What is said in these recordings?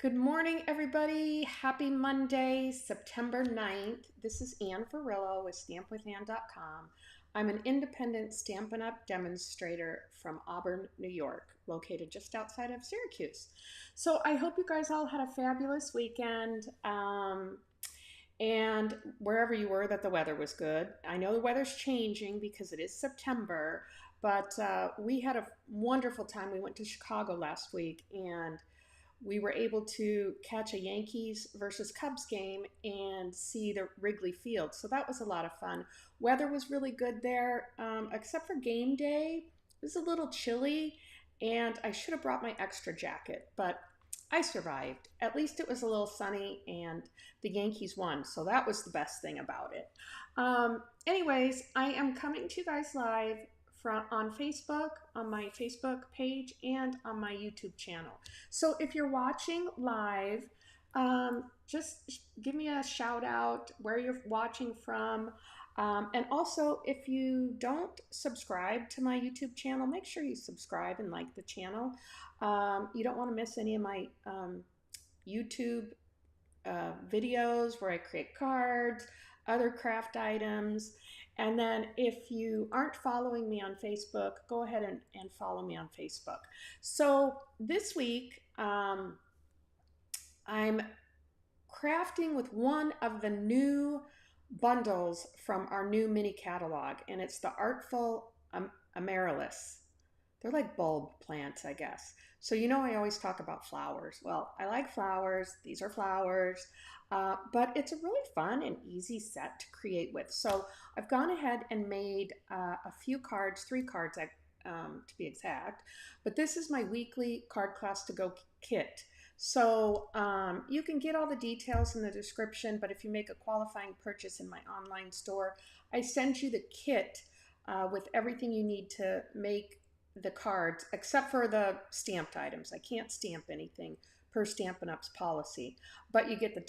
Good morning, everybody. Happy Monday, September 9th. This is Ann Ferrillo with StampWithAnn.com. I'm an independent Stampin' Up! Demonstrator from Auburn, New York, located just outside of Syracuse. So I hope you guys all had a fabulous weekend, and wherever you were that the weather was good. I know the weather's changing because it is September, but we had a wonderful time. We went to Chicago last week, and we were able to catch a Yankees versus Cubs game and see the Wrigley Field. So that was a lot of fun. Weather was really good there, except for game day. It was a little chilly, and I should have brought my extra jacket, but I survived. At least it was a little sunny, and the Yankees won, so that was the best thing about it. Anyways, I am coming to you guys live on Facebook, on my Facebook page, and on my YouTube channel. So if you're watching live, just give me a shout out where you're watching from. And also, if you don't subscribe to my YouTube channel, make sure you subscribe and like the channel. You don't want to miss any of my YouTube videos where I create cards, other craft items. And then if you aren't following me on Facebook, go ahead and follow me on Facebook. So this week, I'm crafting with one of the new bundles from our new mini catalog, and it's the Artful Amaryllis. They're like bulb plants, I guess. So you know I always talk about flowers. Well, I like flowers. These are flowers. But it's a really fun and easy set to create with. So I've gone ahead and made a few cards, 3 cards to be exact. But this is my weekly card class to go kit. So you can get all the details in the description, but if you make a qualifying purchase in my online store, I send you the kit with everything you need to make the cards, except for the stamped items. I can't stamp anything per Stampin' Up's policy, but you get the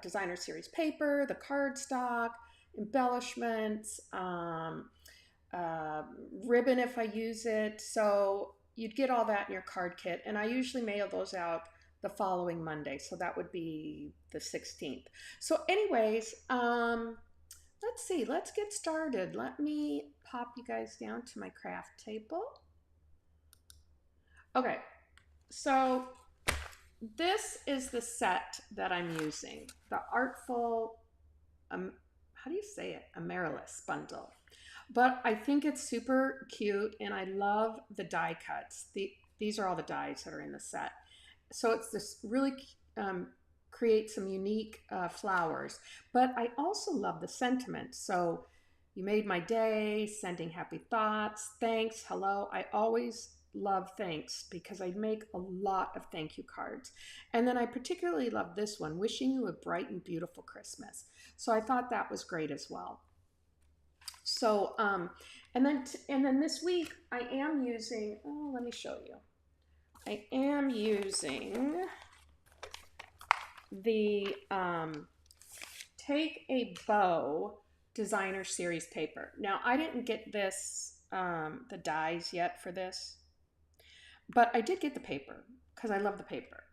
designer series paper, the cardstock, embellishments, ribbon if I use it. So you'd get all that in your card kit, and I usually mail those out the following Monday, so that would be the 16th. So anyways, let's see, let's get started. Let me pop you guys down to my craft table. Okay, so this is the set that I'm using, the Artful, how do you say it? Amaryllis Bundle. But I think it's super cute, and I love the die cuts. These are all the dies that are in the set. So it's this really create some unique flowers. But I also love the sentiment. So you made my day, sending happy thoughts, thanks, hello. I always love thanks because I make a lot of thank you cards. And then I particularly love this one, wishing you a bright and beautiful Christmas. So I thought that was great as well. So, and then this week I am using, oh, let me show you. I am using the Take a Bow designer series paper. Now I didn't get this, the dies yet for this, but I did get the paper because I love the paper.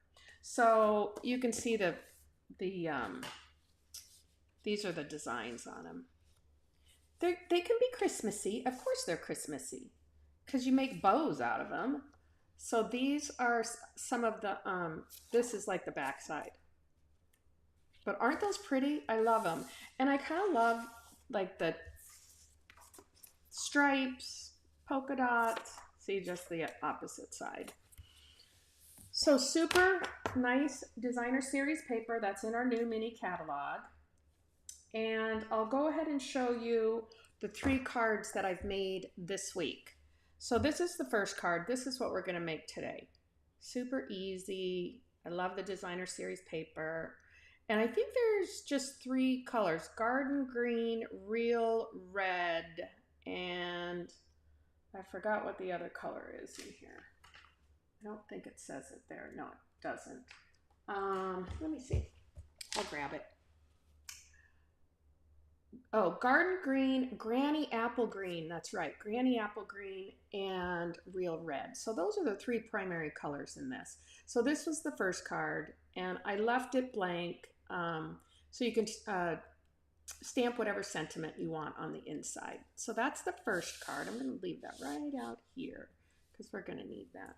So you can see these are the designs on them. They can be Christmassy. Of course they're Christmassy because you make bows out of them. So these are some of the, this is like the back side. But aren't those pretty? I love them. And I kind of love like the stripes, polka dots. See, just the opposite side. So super nice designer series paper that's in our new mini catalog. And I'll go ahead and show you the 3 cards that I've made this week. So this is the first card. This is what we're going to make today. Super easy. I love the designer series paper. And I think there's just 3 colors, garden green, real red, and I forgot what the other color is in here. I don't think it says it there. No, it doesn't. Let me see. I'll grab it. Oh, garden green, granny apple green. That's right, granny apple green and real red. So those are the three primary colors in this. So this was the first card, and I left it blank, so you can stamp whatever sentiment you want on the inside. So that's the first card. I'm going to leave that right out here because we're going to need that.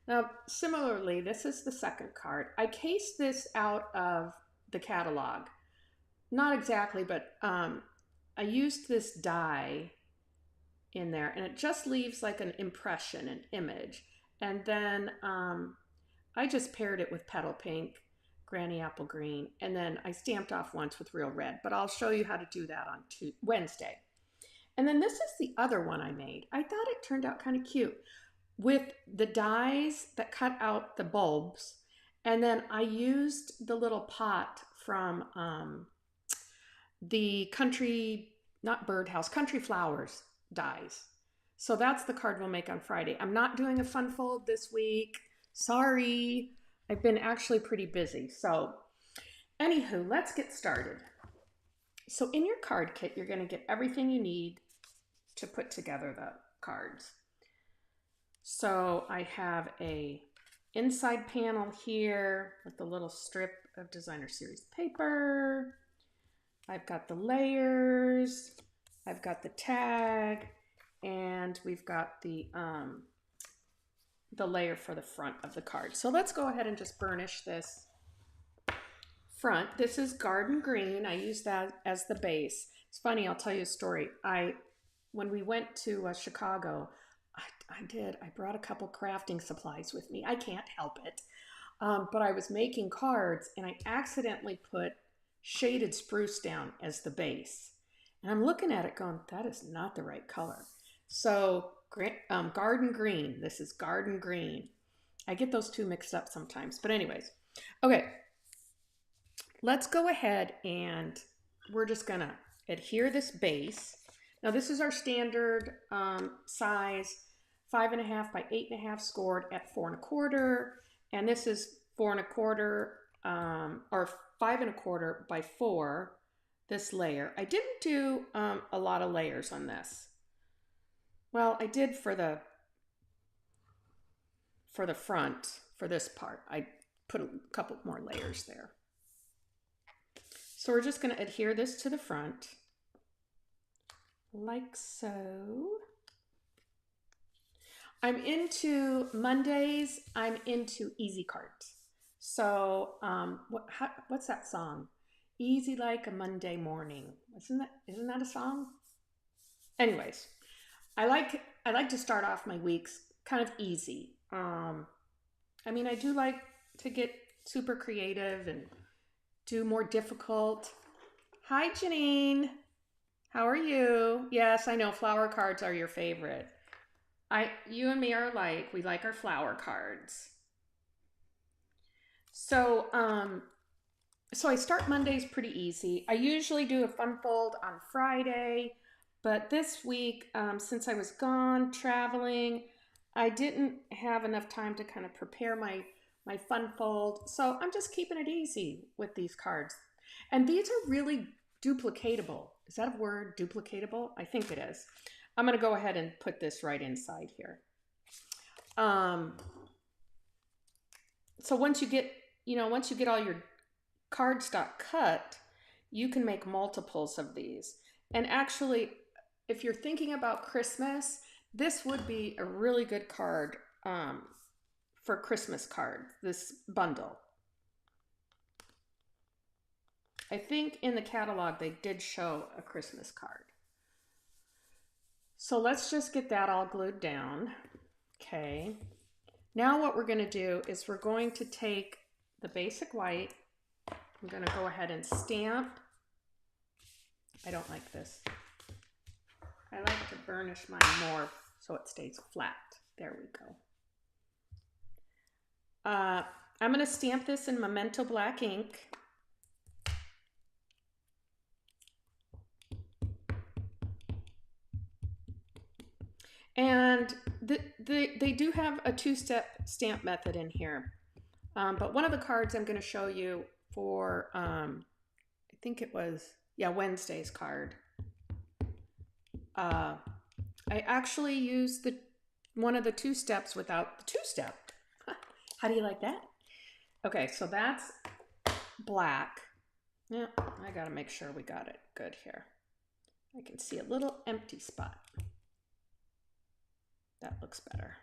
Now, similarly, this is the second card. I cased this out of the catalog. Not exactly, but I used this die in there, and it just leaves like an impression, an image. And then I just paired it with petal pink, granny apple green, and then I stamped off once with real red, but I'll show you how to do that on Wednesday. And then this is the other one I made. I thought it turned out kind of cute with the dies that cut out the bulbs. And then I used the little pot from the country, not birdhouse, country flowers dies. So that's the card we'll make on Friday. I'm not doing a fun fold this week. Sorry. I've been actually pretty busy. So anywho, let's get started. So in your card kit, you're going to get everything you need to put together the cards. So I have a inside panel here with the little strip of designer series paper. I've got the layers, I've got the tag, and we've got the layer for the front of the card. So let's go ahead and just burnish this front. This is garden green. I use that as the base. It's funny, I'll tell you a story. When we went to Chicago, I brought a couple crafting supplies with me. I can't help it. But I was making cards and I accidentally put shaded spruce down as the base. And I'm looking at it going, that is not the right color. So garden green, this is garden green. I get those two mixed up sometimes, but anyways. Okay, let's go ahead and we're just gonna adhere this base. Now this is our standard size, 5.5 by 8.5 scored at 4 1/4. And this is 4 1/4 or 5 1/4 by 4, this layer. I didn't do a lot of layers on this. Well, I did for the front, for this part. I put a couple more layers there. So we're just going to adhere this to the front, like so. Mondays, I'm into easy cards. So what's that song? Easy like a Monday morning. Isn't that a song? Anyways, I like to start off my weeks kind of easy. I mean, I do like to get super creative and do more difficult. Hi, Janine. How are you? Yes, I know flower cards are your favorite. You and me are alike. We like our flower cards. So, so I start Mondays pretty easy. I usually do a fun fold on Friday, but this week, since I was gone traveling, I didn't have enough time to kind of prepare my fun fold. So I'm just keeping it easy with these cards. And these are really duplicatable. Is that a word, duplicatable? I think it is. I'm going to go ahead and put this right inside here. So once you get all your cardstock cut, you can make multiples of these. And actually, if you're thinking about Christmas, this would be a really good card for Christmas card, this bundle. I think in the catalog they did show a Christmas card. So let's just get that all glued down. Okay. Now what we're going to do is we're going to take the basic white. I'm going to go ahead and stamp. I don't like this. I like to burnish mine more so it stays flat. There we go. I'm going to stamp this in Memento Black ink. And they do have a two-step stamp method in here. But one of the cards I'm going to show you for, I think it was Yeah, Wednesday's card. I actually used the one of the two steps without the two-step. How do you like that? Okay, so that's black. Yeah, I gotta make sure we got it good here. I can see a little empty spot. That looks better.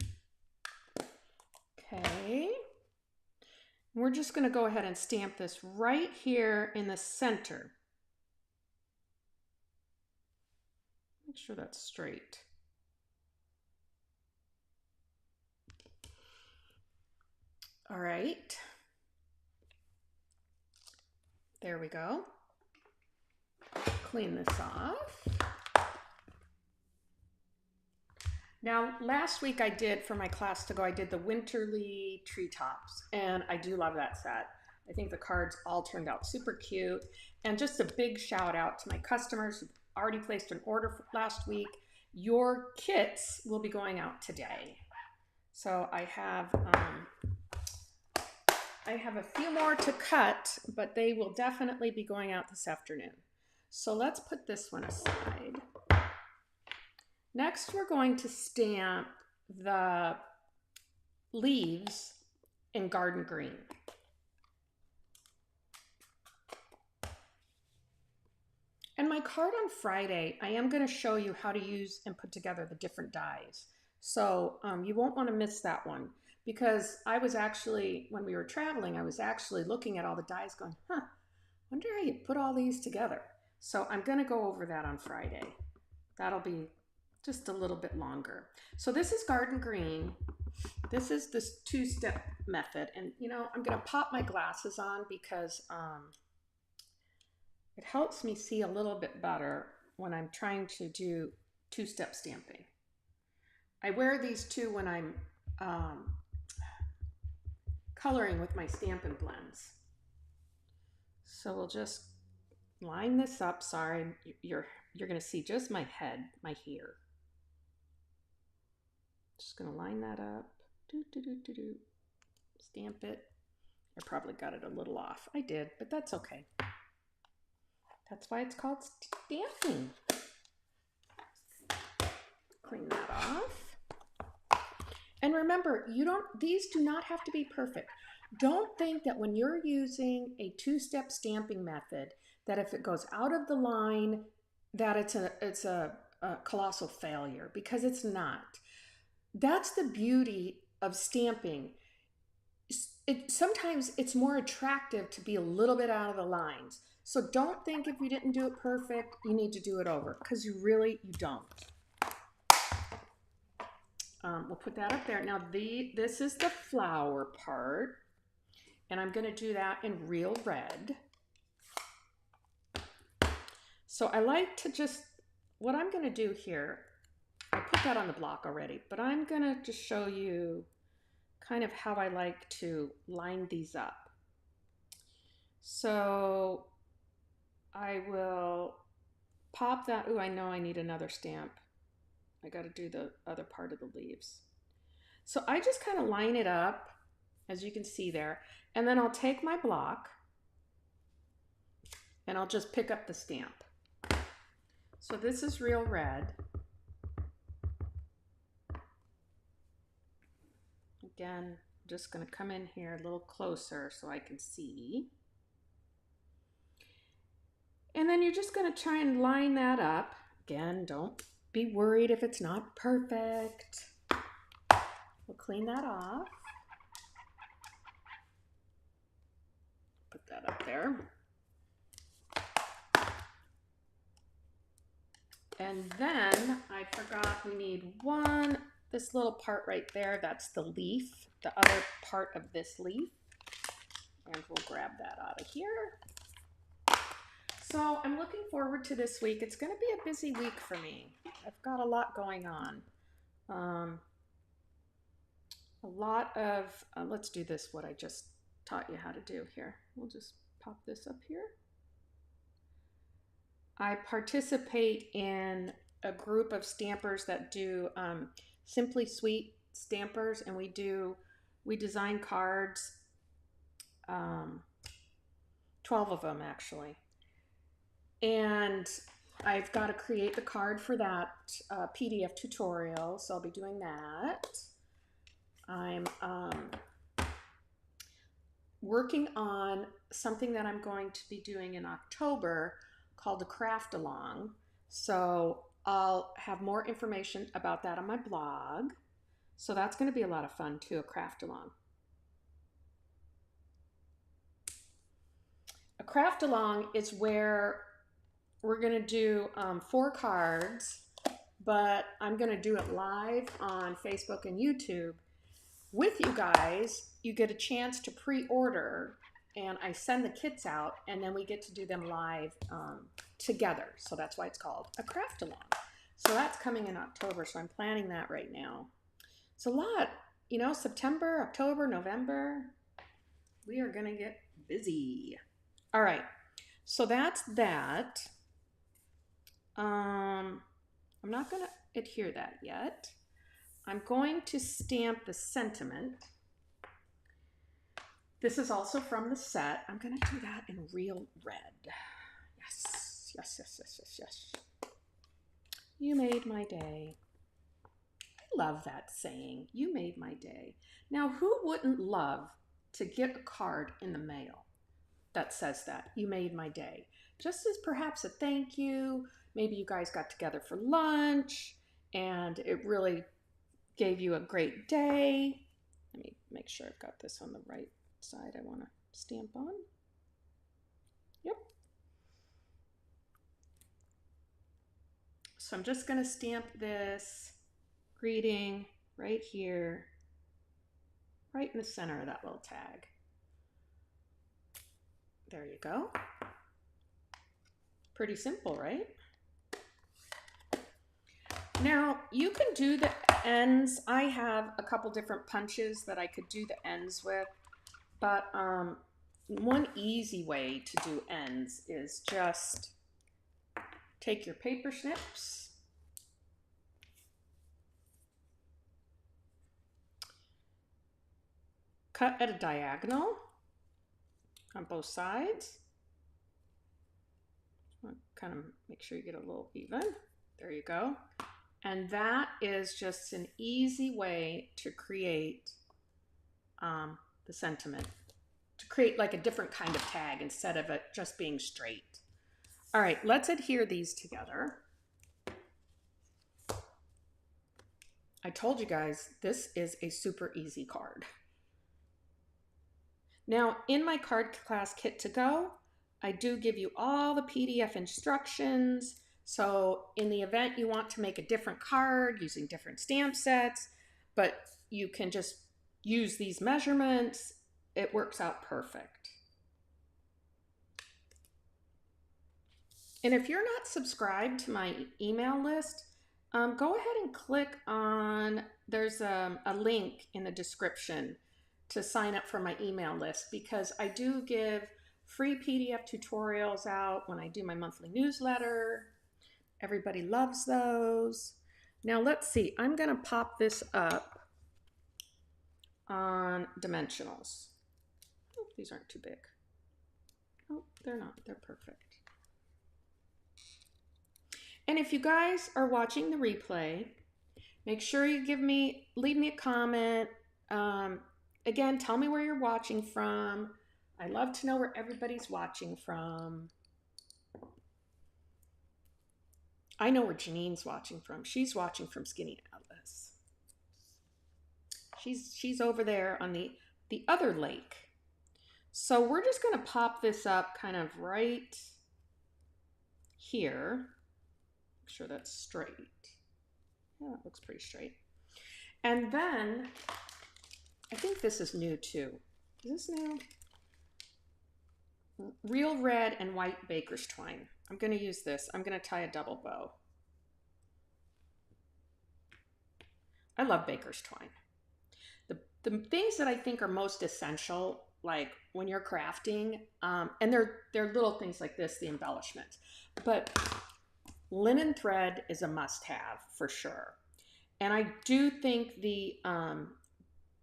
Okay. We're just gonna go ahead and stamp this right here in the center. Make sure that's straight. All right. There we go. Clean this off. Now, last week I did, for my class to go, I did the Winterly Treetops, and I do love that set. I think the cards all turned out super cute. And just a big shout out to my customers who already placed an order for last week. Your kits will be going out today. So I have a few more to cut, but they will definitely be going out this afternoon. So let's put this one aside. Next, we're going to stamp the leaves in Garden Green. And my card on Friday, I am going to show you how to use and put together the different dies. So you won't want to miss that one, because I was actually, when we were traveling, I was actually looking at all the dies going, wonder how you put all these together. So I'm going to go over that on Friday. That'll be just a little bit longer. So this is Garden Green. This is this two-step method. And you know, I'm going to pop my glasses on because it helps me see a little bit better when I'm trying to do two-step stamping. I wear these too when I'm coloring with my Stampin' Blends. So we'll just line this up. Sorry, you're going to see just my head, my hair. Just going to line that up. Stamp it. I probably got it a little off. I did, but that's okay. That's why it's called stamping. Clean that off. And remember, these do not have to be perfect. Don't think that when you're using a two-step stamping method, that if it goes out of the line, that it's a colossal failure, because it's not. That's the beauty of stamping. Sometimes it's more attractive to be a little bit out of the lines. So don't think if you didn't do it perfect, you need to do it over, because you don't. We'll put that up there. Now this is the flower part, and I'm going to do that in Real Red. So I like to just, what I'm going to do here, I put that on the block already, but I'm going to just show you kind of how I like to line these up. So I will pop that. Ooh, I know I need another stamp. I got to do the other part of the leaves. So I just kind of line it up, as you can see there, and then I'll take my block and I'll just pick up the stamp. So this is Real Red. Again, I'm just going to come in here a little closer so I can see. And then you're just going to try and line that up. Again, don't be worried if it's not perfect. We'll clean that off. Put that up there. And then I forgot we need this little part right there. That's the leaf, the other part of this leaf. And we'll grab that out of here. So I'm looking forward to this week. It's going to be a busy week for me. I've got a lot going on. A lot of, let's do this, what I just taught you how to do here. We'll just pop this up here. I participate in a group of stampers that do Simply Sweet stampers, and we design cards, 12 of them actually. And I've got to create the card for that PDF tutorial, so I'll be doing that. I'm working on something that I'm going to be doing in October called the Craft Along. So I'll have more information about that on my blog. So that's going to be a lot of fun too, a Craft Along. A Craft Along is where we're going to do 4 cards, but I'm going to do it live on Facebook and YouTube with you guys. You get a chance to pre-order, and I send the kits out, and then we get to do them live together. So that's why it's called a Craft Along. So that's coming in October, so I'm planning that right now. It's a lot, you know, September, October, November. We are going to get busy. All right, so that's that. I'm not going to adhere that yet. I'm going to stamp the sentiment. This is also from the set. I'm going to do that in real red. Yes, yes, yes, yes, yes, yes. You made my day. I love that saying, you made my day. Now, who wouldn't love to get a card in the mail that says that, you made my day? Just as perhaps a thank you. Maybe you guys got together for lunch and it really gave you a great day. Let me make sure I've got this on the right side I want to stamp on. Yep. So I'm just going to stamp this greeting right here, right in the center of that little tag. There you go. Pretty simple, right? Now, you can do the ends. I have a couple different punches that I could do the ends with, but one easy way to do ends is just take your paper snips, cut at a diagonal on both sides. Kind of make sure you get a little even. There you go. And that is just an easy way to create the sentiment, to create like a different kind of tag instead of it just being straight. All right, let's adhere these together. I told you guys, this is a super easy card. Now, in my card class kit to go, I do give you all the PDF instructions. So in the event you want to make a different card using different stamp sets, but you can just use these measurements, it works out perfect. And if you're not subscribed to my email list, go ahead and click on, there's a link in the description to sign up for my email list, because I do give free PDF tutorials out when I do my monthly newsletter. Everybody loves those. Now let's see, I'm gonna pop this up on dimensionals. Oh, these aren't too big. Oh, they're not, they're perfect. And if you guys are watching the replay, make sure you leave me a comment. Again, tell me where you're watching from. I love to know where everybody's watching from. I know where Janine's watching from. She's watching from Skinny Atlas. She's over there on the other lake. So we're just going to pop this up kind of right here. Make sure that's straight. Yeah, that looks pretty straight. And then, I think this is new too. Is this new? Real red and white baker's twine. I'm going to use this. I'm going to tie a double bow. I love baker's twine. The things that I think are most essential, like when you're crafting, and they're little things like this, the embellishments, but linen thread is a must-have for sure. And I do think the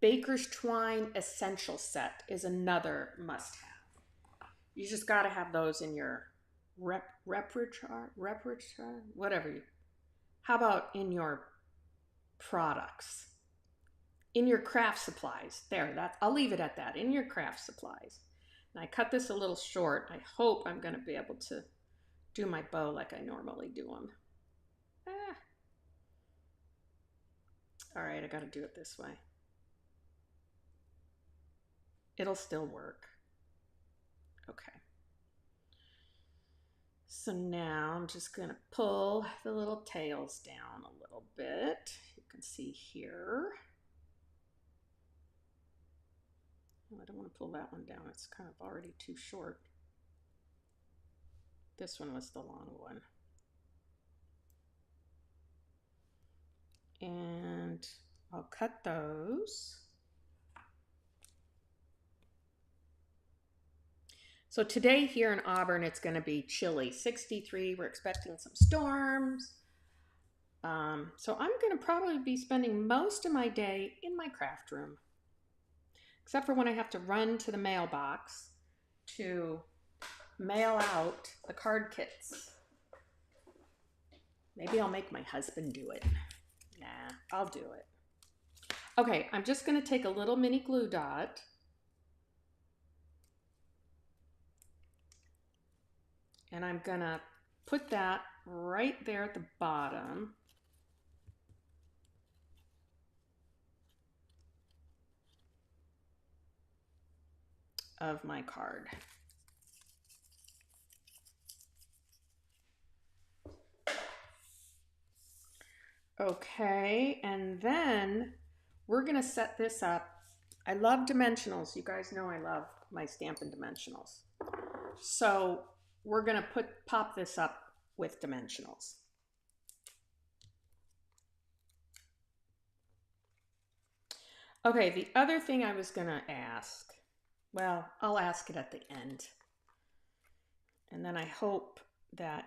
baker's twine essential set is another must-have. You just got to have those in your repertoire, whatever you. How about in your products? In your craft supplies. There, I'll leave it at that. In your craft supplies. And I cut this a little short. I hope I'm going to be able to do my bow like I normally do them. All right, I got to do it this way. It'll still work. Okay. So now I'm just going to pull the little tails down a little bit. You can see here. Oh, I don't want to pull that one down. It's kind of already too short. This one was the long one. And I'll cut those. So today here in Auburn, it's going to be chilly, 63. We're expecting some storms. So I'm going to probably be spending most of my day in my craft room, except for when I have to run to the mailbox to mail out the card kits. Maybe I'll make my husband do it. Nah, I'll do it. Okay, I'm just going to take a little mini glue dot. And I'm going to put that right there at the bottom. Of my card. Okay, and then we're going to set this up. I love dimensionals. You guys know I love my Stampin' Dimensionals. So we're going to pop this up with dimensionals. Okay, the other thing I was going to ask, well, I'll ask it at the end. And then I hope that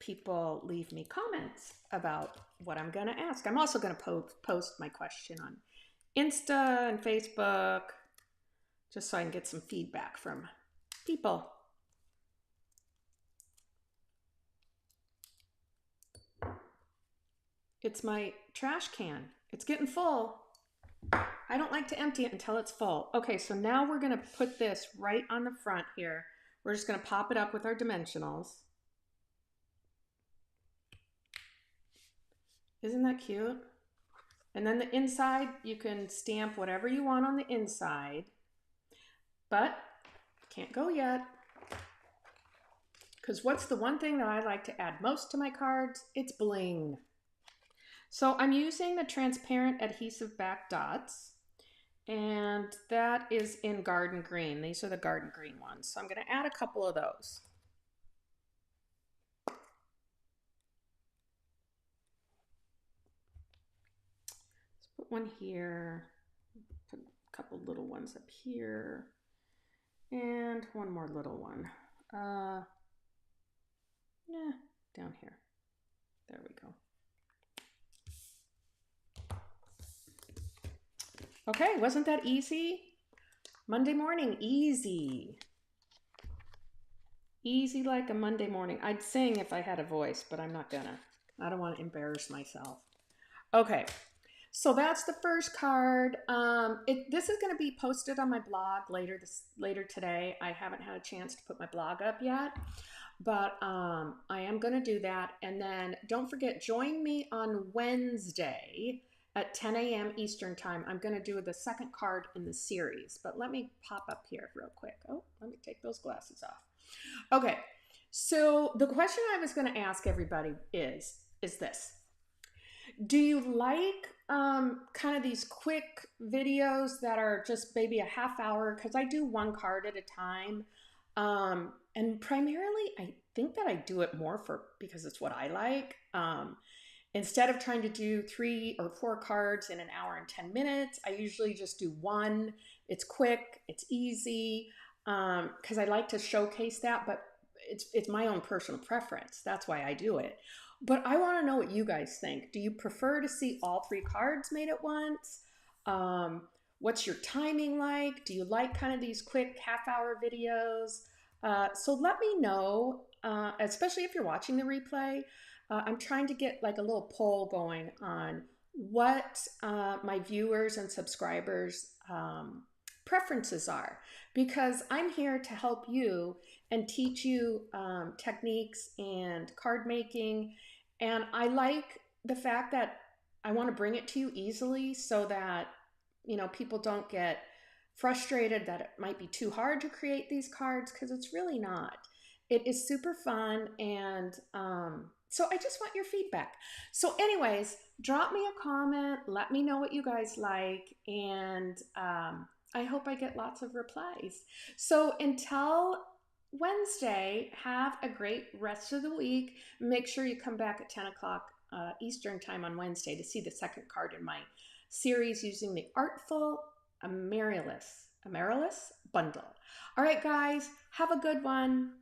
people leave me comments about what I'm going to ask. I'm also going to post my question on Insta and Facebook, just so I can get some feedback from people. It's my trash can. It's getting full. I don't like to empty it until it's full. Okay, so now we're going to put this right on the front here. We're just going to pop it up with our dimensionals. Isn't that cute? And then the inside, you can stamp whatever you want on the inside. But can't go yet. Because what's the one thing that I like to add most to my cards? It's bling. So I'm using the transparent adhesive back dots, and that is in garden green. These are the garden green ones. So I'm going to add a couple of those. Let's put one here, put a couple little ones up here, and one more little one. Down here. There we go. Okay, wasn't that easy? Monday morning, easy. Easy like a Monday morning. I'd sing if I had a voice, but I'm not gonna. I don't want to embarrass myself. Okay, so that's the first card. This is gonna be posted on my blog later today. I haven't had a chance to put my blog up yet, but I am gonna do that. And then don't forget, join me on Wednesday at 10 a.m. Eastern time. I'm going to do the second card in the series, but let me pop up here real quick. Oh, let me take those glasses off. Okay, so the question I was going to ask everybody is this. Do you like kind of these quick videos that are just maybe a half hour? Because I do one card at a time. And primarily, I think that I do it more because it's what I like. Instead of trying to do 3 or 4 cards in an hour and 10 minutes, I usually just do one. It's quick, it's easy, because I like to showcase that, but it's my own personal preference. That's why I do it. But I want to know what you guys think. Do you prefer to see all 3 cards made at once? What's your timing like? Do you like kind of these quick half-hour videos? So let me know especially if you're watching the replay, I'm trying to get like a little poll going on what my viewers and subscribers preferences are, because I'm here to help you and teach you techniques and card making. And I like the fact that I want to bring it to you easily so that, you know, people don't get frustrated that it might be too hard to create these cards, because it's really not. It is super fun, and so I just want your feedback. So anyways, drop me a comment, let me know what you guys like, and I hope I get lots of replies. So until Wednesday, have a great rest of the week. Make sure you come back at 10 o'clock Eastern time on Wednesday to see the second card in my series using the Artful Amaryllis Bundle. All right, guys, have a good one.